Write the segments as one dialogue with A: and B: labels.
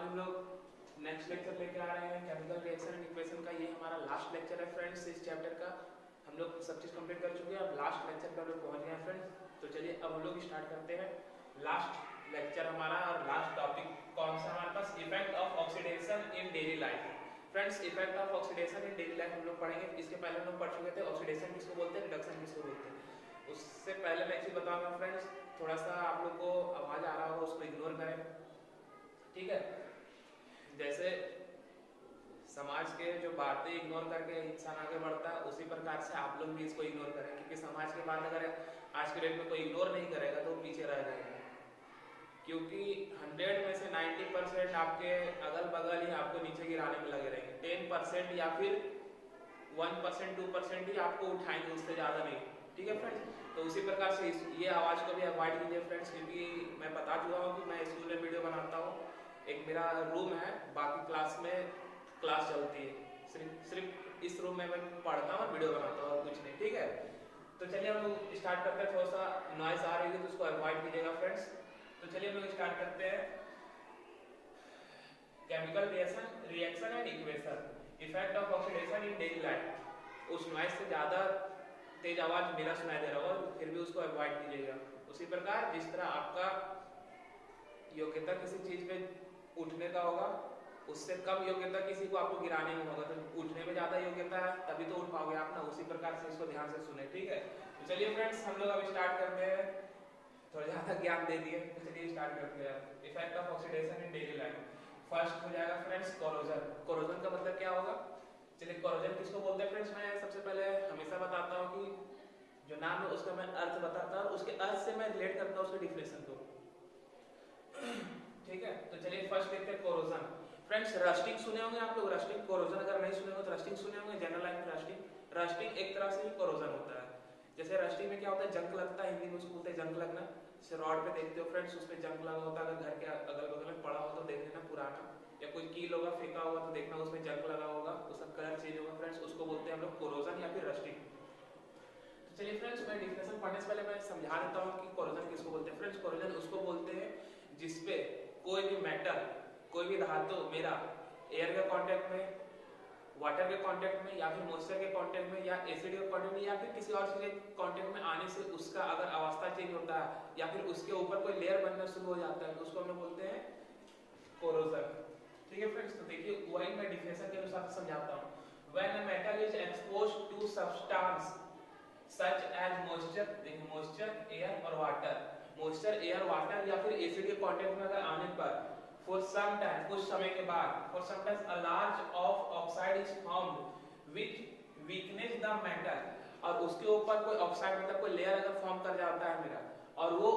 A: हम लोग next lecture लेके आ रहे हैं केमिकल रिएक्शन एंड इक्वेशन का। ये हमारा लास्ट लेक्चर है फ्रेंड्स इस चैप्टर का। हम लोग सब चीज़ कंप्लीट कर चुके हैं, अब लास्ट लेक्चर पर लोग पहुंच गए हैं फ्रेंड्स। तो चलिए अब हम लोग स्टार्ट करते हैं लास्ट लेक्चर हमारा। और लास्ट टॉपिक कौन सा हमारे पास, effect of oxidation in daily life. Friends effect of oxidation in daily life हम लोग पढ़ेंगे। इसके पहले हम लोग पढ़ चुके थे ऑक्सीडेशन किसको बोलते हैं, रिडक्शन किसको बोलते हैं। उससे पहले मैं एक चीज़ बताऊंगा फ्रेंड्स, थोड़ा सा आप लोग को आवाज़ आ रहा होगा उसको इग्नोर करें, ठीक है। जैसे समाज के जो बातें इग्नोर करके इंसान आगे बढ़ता है, उसी प्रकार से आप लोग भी इसको इग्नोर करें, क्योंकि समाज के बात अगर आज के डेट में कोई इग्नोर नहीं करेगा तो पीछे रह जाएगा। क्योंकि 100 में से 90% आपके अगल बगल ही आपको नीचे गिराने में लगे रहेंगे। 10% या फिर 1% 2% ही आपको उठाएंगे, उससे ज़्यादा नहीं, ठीक है फ्रेंड्स। तो उसी प्रकार से ये आवाज़ को भी अवॉइड कीजिए फ्रेंड्स, क्योंकि मैं बता चुका हूँ कि मैं स्कूल में वीडियो बनाता हूँ। एक मेरा रूम है, बाकी क्लास में क्लास चलती है, सिर्फ इस रूम में मैं पढ़ता हूँ और वीडियो बनाता हूँ और कुछ नहीं, ठीक है। तो चलिए हम लोग स्टार्ट करते हैं। थोड़ा सा नॉइस आ रही है तो उसको अवॉइड कीजिएगा फ्रेंड्स। तो चलिए हम लोग स्टार्ट करते हैं chemical reaction and equation, effect of oxidation in daily life. उस नॉइस से ज़्यादा तेज आवाज़ मेरा सुनाई दे रहा होगा, फिर भी उसको अवॉइड कीजिएगा। उसी प्रकार जिस तरह आपका योग्यता किसी चीज़ पे उठने का होगा, उससे कम योग्यता किसी को आपको गिराने में होगा। तो उठने में ज़्यादा योग्यता है तभी तो उठ पाओगे आप ना, उसी प्रकार से इसको ध्यान से सुने, ठीक है। तो चलिए फ्रेंड्स हम लोग अब स्टार्ट करते हैं। थोड़ा ज़्यादा ज्ञान दे दिए, तो चलिए स्टार्ट करते हैं। Effect of oxidation in daily life. First हो जाएगा फ्रेंड्स कोरोजन। कोरोजन का मतलब क्या होगा, चलिए कोरोजन किसको बोलते हैं फ्रेंड्स, मैं सबसे पहले हमेशा बताता हूँ कि जो नाम है उसका मैं अर्थ बताता हूँ, उसके अर्थ से मैं रिलेट करता हूँ उसके डिफिनेशन को, ठीक है। तो चलिए फर्स्ट देखते हैं कोरोजन। फ्रेंड्स रस्टिंग सुने होंगे आप लोग, रस्टिंग। कोरोजन अगर नहीं सुने हो तो रस्टिंग सुने होंगे जनरल लाइफ में। रस्टिंग एक तरह से ही कोरोजन होता है। जैसे रस्टिंग में क्या होता है, जंग लगता है, हिंदी में उसको बोलते हैं जंग लगना। जैसे रॉड पे देखते हो फ्रेंड्स, उस पे जंग लगा होता है। अगर घर के अगल बगल में पड़ा हो तो देख लेना पुराना, या कोई कील होगा फेंका होगा तो देखना उसमें जंग लगा होगा, उसका कलर चेंज होगा फ्रेंड्स, उसको बोलते हैं हम लोग कोरोजन या फिर रस्टिंग। तो चलिए फ्रेंड्स मैं डिफिनेशन पढ़ने से पहले मैं समझा देता हूँ कि कोरोजन किसको बोलते हैं। फ्रेंड्स कोरोजन उसको बोलते हैं जिसपे कोई भी मेटल, कोई भी धातु मेरा एयर के कांटेक्ट में, वाटर के कांटेक्ट में, या फिर मॉइस्चर के कांटेक्ट में, या एसिड के कांटेक्ट में, या फिर किसी और चीज के कांटेक्ट में आने से उसका अगर अवस्था चेंज होता है या फिर उसके ऊपर कोई लेयर बनना शुरू हो जाता है तो उसको हम लोग बोलते हैं कोरोजन, ठीक है फ्रेंड्स। तो देखिए वही मैं डिफिनेशन के अनुसार समझाता हूँ। When a metal is exposed to substance such as moisture, देखिए मॉइस्चर, एयर और वाटर, मॉइस्चर, एयर, वाटर या फिर एसिड के कांटेक्ट में अगर आने पर for some time, कुछ समय के बाद, for sometimes a large of oxide is formed which weakness the metal, और उसके ऊपर कोई ऑक्साइड मतलब कोई लेयर अगर फॉर्म कर जाता है मेरा, और वो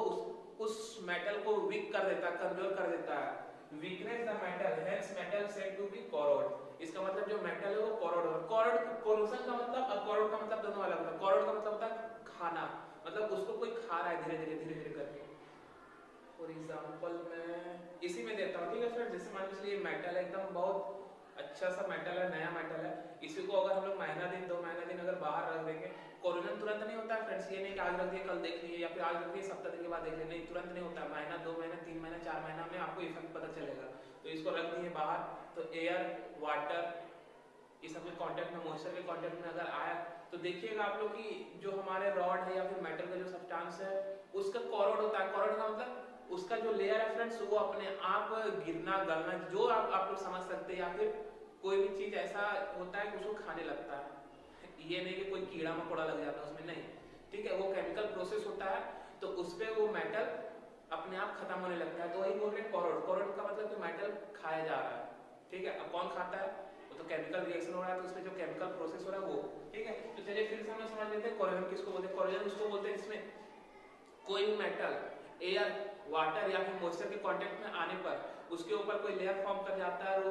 A: उस मेटल को वीक कर देता है, कमजोर कर देता है, weakness the metal, hence metal said to be corrode। इसका मतलब जो मेटल है वो कोरोड होगा। कोरोड, कोरोजन का मतलब और कोरोड का मतलब दोनों अलग होता है। कोरोड का मतलब होता है खाना, मतलब उसको कोई खा रहा है धीरे धीरे करके। फॉर एग्जाम्पल मैं इसी में देता हूँ, ठीक है फ्रेंड्स। जैसे मान लीजिए मेटल है, एकदम बहुत अच्छा सा मेटल है, नया मेटल है, इसी को अगर हम लोग महीना दिन 2 महीना दिन अगर बाहर रख देंगे, कोरोजन तुरंत नहीं होता है फ्रेंड्स। ये नहीं कि आज रख दिए कल देख लिए, या फिर आज रख दिए सप्ताह दिन के बाद देख लिए, नहीं, तुरंत नहीं होता है। महीना 2 महीना 3 महीना 4 महीना में आपको इफेक्ट पता चलेगा। तो इसको रख दिए बाहर, तो एयर, वाटर, ये सब के कांटेक्ट में, मॉइस्चर के कांटेक्ट में अगर आया तो देखिएगा आप लोग कि जो हमारे रॉड है या फिर मेटल का जो सब्सटेंस है उसका कोरोड होता है। कोरोड का मतलब उसका जो लेयर है फ्रेंड्स वो अपने आप गिरना, गलना, जो आप लोग समझ सकते हैं, या फिर कोई भी चीज ऐसा होता है कि उसको खाने लगता है। ये नहीं कि कोई कीड़ा मकोड़ा लग जाता है उसमें, नहीं, ठीक है। वो केमिकल प्रोसेस होता है तो उस पर वो मेटल अपने आप खत्म होने लगता है, तो वही बोल रहे हैं कोरोड। कोरोड का मतलब कि मेटल खाया जा रहा है, ठीक है। अब कौन खाता है, वो तो केमिकल रिएक्शन हो रहा है, तो उसमें जो केमिकल प्रोसेस हो रहा है वो, ठीक है। तो चलिए फिर से हम समझ लेते हैं कोरोजन किसको बोलते हैं। कोरोजन उसको बोलते हैं जिसमें कोई भी मेटल एयर, वाटर या फिर मॉइस्चर के कांटेक्ट में आने पर उसके ऊपर कोई लेयर फॉर्म कर जाता है, और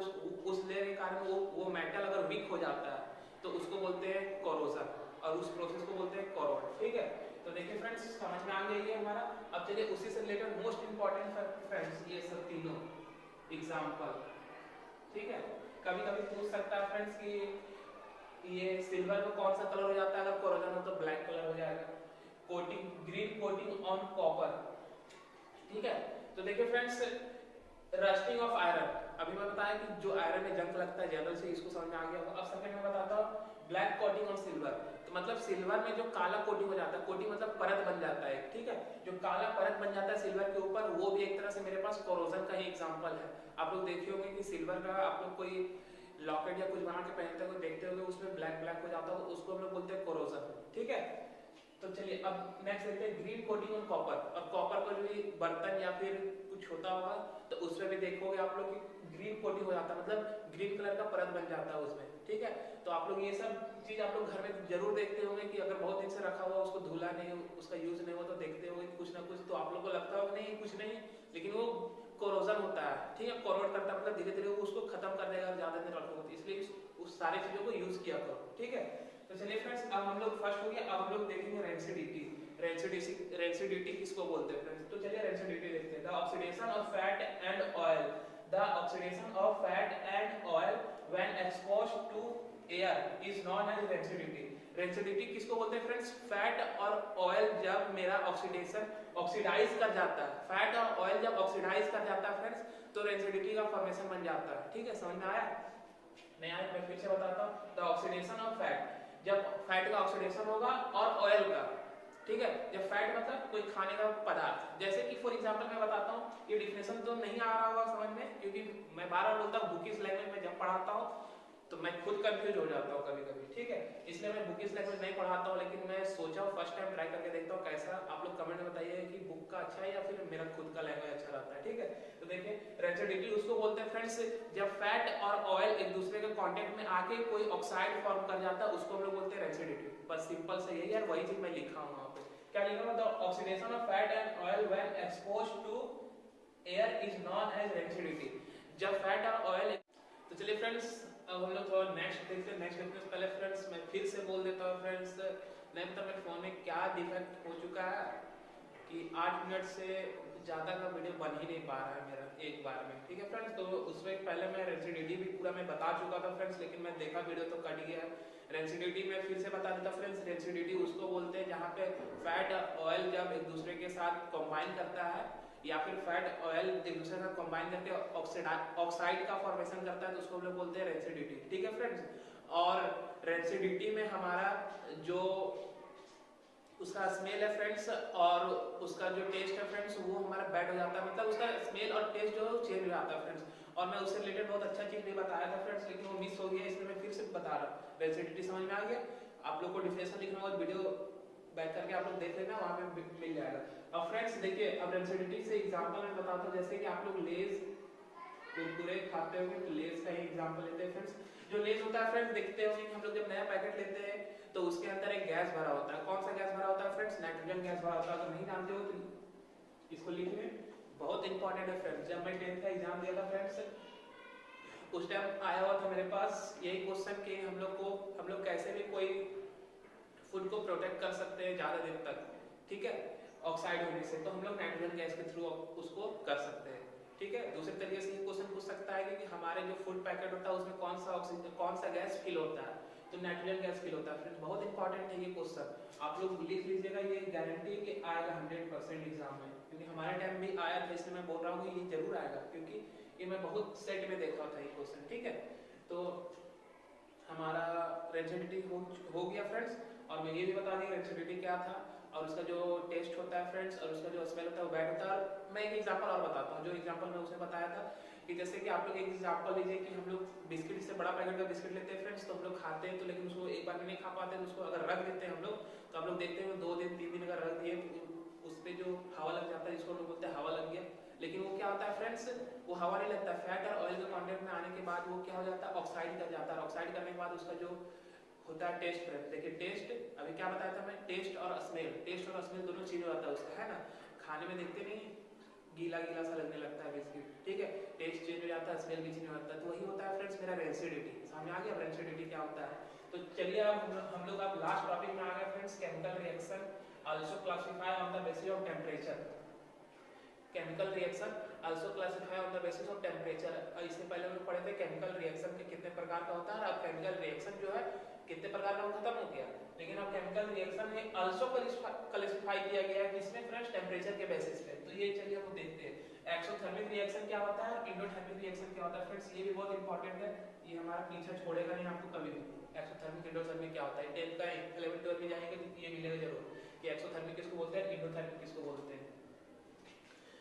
A: उस लेयर के कारण वो मेटल अगर वीक हो जाता है तो उसको बोलते हैं कोरोजन, और उस प्रोसेस को बोलते हैं कोरोड, ठीक है। तो देखिए फ्रेंड्स समझ में आ गया ये हमारा। अब चलिए उसी से रिलेटेड मोस्ट इंपॉर्टेंट फ्रेंड्स ये सब तीनों एग्जांपल, ठीक है। कभी कभी पूछ सकता है फ्रेंड्स कि ये सिल्वर में कौन सा कलर हो जाता है अगर कोरोजन हो, तो ब्लैक कलर हो जाएगा। Coating, green coating on copper, ठीक है। तो देखिए फ्रेंड्स रस्टिंग ऑफ आयरन, अभी मैं बताया कि जो आयरन में जंग लगता है जनरल से, इसको समझ में आ गया होगा। अब सेकंड में बताता हूँ ब्लैक कोटिंग ऑन सिल्वर, तो मतलब सिल्वर में जो काला कोटिंग हो जाता है, कोटिंग मतलब परत बन जाता है, ठीक है, जो काला परत बन जाता है सिल्वर के ऊपर, वो भी एक तरह से मेरे पास कोरोजन का ही एग्जांपल है। आप लोग देखे होंगे कि सिल्वर का आप लोग कोई लॉकेट या कुछ बना के पहनते हो, देखते होंगे उसमें ब्लैक ब्लैक हो जाता है, उसको हम लोग बोलते हैं कोरोजन, ठीक है। तो चलिए अब नेक्स्ट देखते हैं ग्रीन कोटिंग ऑन कॉपर। और कॉपर का जो भी बर्तन या फिर कुछ होता होगा तो उसमें भी देखोगे आप लोग कि ग्रीन कोटिंग हो जाता है, मतलब ग्रीन कलर का परत बन जाता है उसमें, ठीक है। तो आप लोग ये सब चीज आप लोग घर में जरूर देखते होंगे कि अगर बहुत दिन से रखा हुआ उसको धुला नहीं, उसका यूज नहीं हुआ, तो देखते होंगे कुछ ना कुछ, तो आप लोग को लगता होगा नहीं कुछ नहीं, लेकिन वो कोरोजन होता है, ठीक है, कोरोड करता है, मतलब धीरे धीरे वो उसको खत्म कर देगा ज्यादा दिन रखोगे, इसलिए उस सारी चीजों को यूज किया करो, ठीक है। तो चलिए फ्रेंड्स, अब हम लोग फर्स्ट हो गया, अब हम लोग देखेंगे रेंसिडिटी। रेंसिडिटी किसको बोलते हैं फ्रेंड्स, तो चलिए रेंसिडिटी देखते हैं। The oxidation of fat and oil, the oxidation of fat and oil when exposed to air is known as rancidity. Rancidity किसको बोलते हैं फ्रेंड्स, फैट और ऑयल जब मेरा ऑक्सीडेशन ऑक्सीडाइज कर जाता है, फैट और ऑयल जब ऑक्सीडाइज कर जाता है फ्रेंड्स, तो रेंसिडिटी का फॉर्मेशन बन जाता है, ठीक है, समझ में आया? नहीं आया मैं फिर से बताता हूँ। द ऑक्सीडेशन ऑफ फैट, जब फैट का ऑक्सीडेशन होगा, और ऑयल का, ठीक है, जब फैट मतलब कोई खाने का पदार्थ, जैसे कि फॉर एग्जांपल मैं बताता हूँ, ये डिफिनेशन तो नहीं आ रहा होगा समझ में, क्योंकि मैं बार बार बोलता हूँ बुकिश लैंग्वेज में जब पढ़ाता हूँ तो मैं खुद कंफ्यूज हो जाता हूँ कभी कभी, ठीक है, इसलिए मैं बुकिश लैंग्वेज नहीं पढ़ाता हूँ, लेकिन मैं सोचा हूँ फर्स्ट टाइम ट्राई करके देखता हूँ कैसा। आप लोग कमेंट में बताइए कि बुक का अच्छा है या फिर मेरा खुद का लैंग्वेज अच्छा रहता है, ठीक है। तो देखिए रेंसिडिटी उसको बोलते हैं फ्रेंड्स, जब फैट और ऑयल एक दूसरे के कांटेक्ट में आके कोई ऑक्साइड फॉर्म कर जाता है, उसको हम लोग बोलते हैं रेंसिडिटी। बस सिंपल से यही यार, वही चीज मैं लिखा हूँ वहां पे, क्या लिखा हुआ, the oxidation of fat and oil when exposed to air is known as rancidity. जब फैट और ऑयल, तो चलिए फ्रेंड्स अब हम लोग थोड़ा नेक्स्ट देखते हैं। नेक्स्ट देखने से पहले फ्रेंड्स मैं फिर से बोल देता हूँ फ्रेंड्स, नहीं पता मेरे फोन में क्या डिफेक्ट हो चुका है कि 8 मिनट से ज़्यादा का वीडियो बन ही नहीं पा रहा है मेरा एक बार में, ठीक है फ्रेंड्स। तो उसमें पहले मैं रेंसिडिटी भी पूरा मैं बता चुका था फ्रेंड्स, लेकिन मैं देखा वीडियो तो कट गया है। रेंसिडिटी में फिर से बता देता फ्रेंड्स, रेंसिडिटी उसको बोलते हैं जहाँ पे फैट ऑयल जब एक दूसरे के साथ कंबाइन करता है, या फिर फैट ऑयल एक दूसरे का कंबाइन करके ऑक्साइड का फॉर्मेशन करता है, तो उसको हम लोग बोलते हैं रेंसिडिटी, ठीक है फ्रेंड्स। और रेंसिडिटी में हमारा जो उसका स्मेल है फ्रेंड्स और उसका जो टेस्ट है फ्रेंड्स, वो हमारा बैड हो जाता है, मतलब उसका स्मेल और टेस्ट जो चेंज हो जाता है फ्रेंड्स। और मैं उससे रिलेटेड बहुत अच्छा चीज भी बताया था फ्रेंड्स, लेकिन वो मिस हो गया, इसलिए मैं फिर से बता रहा हूँ। रेंसिडिटी समझ में आ गया? आप लोग को डिफिनेशन लिखना होगा, वीडियो बैक करके आप लोग देख लेना, वहां पे मिल जाएगा। अब फ्रेंड्स देखिए, अब रेंसिडिटी से एग्जांपल मैं बताता हूँ, जैसे कि आप लोग लेज कुरकुरे खाते होंगे, तो लेज का ही एग्जांपल लेते हैं फ्रेंड्स। जो लेज होता है फ्रेंड्स, देखते होंगे हम लोग जब नया पैकेट लेते हैं तो उसके अंदर एक गैस भरा होता है। कौन सा गैस भरा होता है फ्रेंड्स? नाइट्रोजन गैस भरा होता है। अगर नहीं जानते हो तो इसको लिख लें, बहुत इंपॉर्टेंट है फ्रेंड्स। जब मैं 10th का एग्जाम दिया था फ्रेंड्स, उस टाइम आया हुआ था मेरे पास यही क्वेश्चन कि हम लोग कैसे भी कोई फूड को प्रोटेक्ट कर सकते हैं ज्यादा दिन तक, ठीक है, ऑक्साइड होने से, तो हम लोग नाइट्रोजन गैस के थ्रू उसको कर सकते हैं, ठीक है। दूसरे तरीके से ये क्वेश्चन पूछ सकता है कि हमारे जो फूड पैकेट होता है उसमें कौन सा गैस फिल होता है, तो नाइट्रोजन गैस फिल होता है फ्रेंड्स। बहुत इंपॉर्टेंट है ये क्वेश्चन, आप लोग लिख लीजिएगा, ये गारंटी है कि आएगा 100% एग्जाम में, क्योंकि हमारे टाइम भी आया था, इसलिए मैं बोल रहा हूँ कि ये जरूर आएगा, क्योंकि ये मैं बहुत सेट में देखा था ये क्वेश्चन, ठीक है। तो हमारा रेंसिडिटी हो गया फ्रेंड्स, और मैं ये भी बता दी रेंसिडिटी क्या था, और उसका जो टेस्ट होता है फ्रेंड्स और उसका जो स्मेल होता है वो बैड होता है। और मैं एक एग्जांपल और बताता हूँ, जो एग्जांपल मैं उसने बताया था कि जैसे कि आप लोग एक एग्जांपल लीजिए कि हम लोग बिस्किट से बड़ा पैकेट का बिस्किट लेते हैं फ्रेंड्स, तो हम लोग खाते हैं तो, लेकिन उसको एक बार में नहीं खा पाते, तो उसको अगर रख देते हैं हम लोग, तो हम लोग देखते हैं 2 दिन 3 दिन अगर रख दिए तो उस पर जो हवा लग जाता है, जिसको हम लोग बोलते हैं हवा लग गया, लेकिन वो क्या होता है फ्रेंड्स, वो हवा नहीं लगता, फैट और ऑयल के कांटेक्ट में आने के बाद वो क्या हो जाता है, ऑक्साइड कर जाता है। ऑक्साइड करने के बाद उसका जो होता है टेस्ट फ्रेंड्स, देखिए टेस्ट अभी क्या बताया था मैं, टेस्ट और स्मेल, टेस्ट और स्मेल दोनों चीज हो जाता है उसका, है ना। खाने में देखते नहीं गीला गीला सा लगने लगता है बिस्किट, ठीक है, टेस्ट चेंज हो जाता है, स्मेल भी चेंज हो जाता है, तो वही होता है फ्रेंड्स मेरा रेंसिडिटी। समझ आ गया रेंसिडिटी क्या होता है? तो चलिए अब हम लोग अब लास्ट टॉपिक में आ गए friends, chemical reaction also classify on the basis of temperature. Chemical reaction also classify on the basis of temperature. इससे पहले हम पढ़े थे केमिकल रिएक्शन के कितने प्रकार का होता है, अब केमिकल रिएक्शन जो है कितने प्रकार का खत्म हो गया, लेकिन अब केमिकल रिएक्शन में आल्सो क्लासिफाई किया गया है किसमें फ्रेंड्स, टेम्परेचर के बेसिस पे। तो ये चलिए हम देखते हैं। एक्सोथर्मिक रिएक्शन क्या होता है और इंडोथर्मिक रिएक्शन क्या होता है फ्रेंड्स, ये भी बहुत इंपॉर्टेंट है, ये हमारा पीछे छोड़ेगा नहीं आपको कभी भी। एक्सोथर्मिक इंडोथर्मिक क्या होता है, 10th का 11th 12 में जाएंगे तो ये मिलेगा जरूर कि एक्सोथर्मिक किसको बोलते हैं, इंडोथर्मिक किसको बोलते हैं।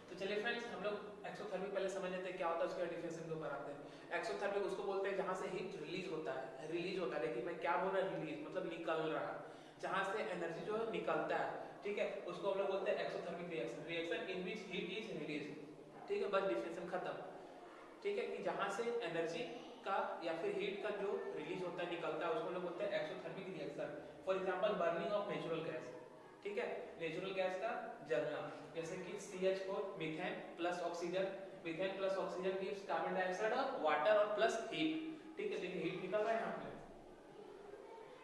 A: तो चलिए फ्रेंड्स हम लोग एक्सोथर्मिक पहले समझ लेते हैं क्या होता है, उसके डेफिनेशन के ऊपर आते हैं। एक्सोथर्मिक उसको बोलते हैं जहां से हीट रिलीज होता है, रिलीज होता है, लेकिन मैं क्या बोल रहा हूँ रिलीज मतलब निकल रहा है, जहां से एनर्जी जो है निकलता है, ठीक है, उसको हम लोग बोलते हैं exothermic reaction, reaction in which heat is release, ठीक है, बस डिफिनेशन खत्म, ठीक है, कि जहां से एनर्जी का या फिर हीट का जो रिलीज होता है निकलता है उसको हम लोग बोलते हैं exothermic reaction. For example burning of natural gas, ठीक है, नेचुरल गैस का जलना, जैसे कि CH4 methane plus oxygen, methane plus oxygen gives carbon dioxide और वाटर और प्लस हीट, ठीक है, देखिए हीट निकल रहा है यहाँ पे,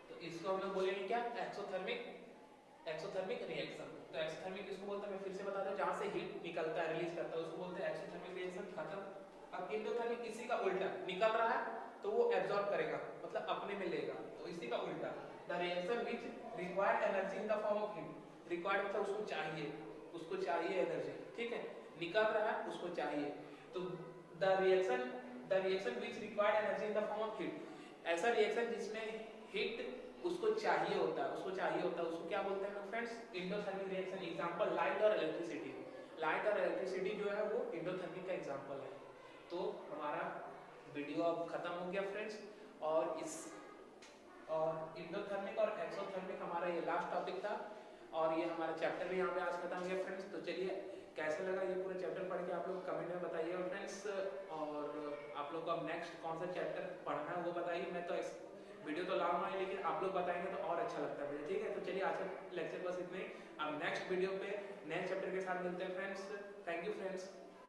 A: तो इसको हम लोग बोलेंगे क्या, एक्सोथर्मिक, एक्सोथर्मिक रिएक्शन। तो एक्सोथर्मिक किसको बोलते हैं मैं फिर से बता दूं, जहां से हीट निकलता है रिलीज करता है उसको बोलते हैं एक्सोथर्मिक रिएक्शन, खत्म। अब इंडोथर्मिक इसी का उल्टा, निकल रहा है तो वो एब्जॉर्ब करेगा मतलब अपने में लेगा, तो इसी का उल्टा, the reaction which required energy in the form of heat, required मतलब उसको चाहिए, उसको चाहिए एनर्जी, ठीक है, निकल रहा है उसको चाहिए, तो the reaction which required energy in the form of heat, ऐसा रिएक्शन जिसमें हीट उसको चाहिए होता है, उसको चाहिए होता है, उसको क्या बोलते हैं friends, endothermic reaction. Example light और इलेक्ट्रिसिटी, लाइट और इलेक्ट्रिसिटी जो है वो इंडोथर्मिक का एग्जांपल है। तो हमारा वीडियो अब खत्म हो गया फ्रेंड्स, और इस और इंडोथर्मिक और एक्सोथर्मिक हमारा ये लास्ट टॉपिक था, और ये हमारा चैप्टर भी यहाँ पे आज खत्म हो गया फ्रेंड्स। तो चलिए कैसा लगा ये पूरा चैप्टर पढ़ के आप लोग कमेंट में बताइएगा फ्रेंड्स, और आप लोग को अब नेक्स्ट कौन सा चैप्टर पढ़ना है वो बताइए, मैं तो वीडियो तो लाऊंगा ही, लेकिन आप लोग बताएंगे तो और अच्छा लगता है मुझे, ठीक है। तो चलिए आज का लेक्चर बस इतने ही, अब नेक्स्ट वीडियो पे नए चैप्टर के साथ मिलते हैं फ्रेंड्स, थैंक यू फ्रेंड्स।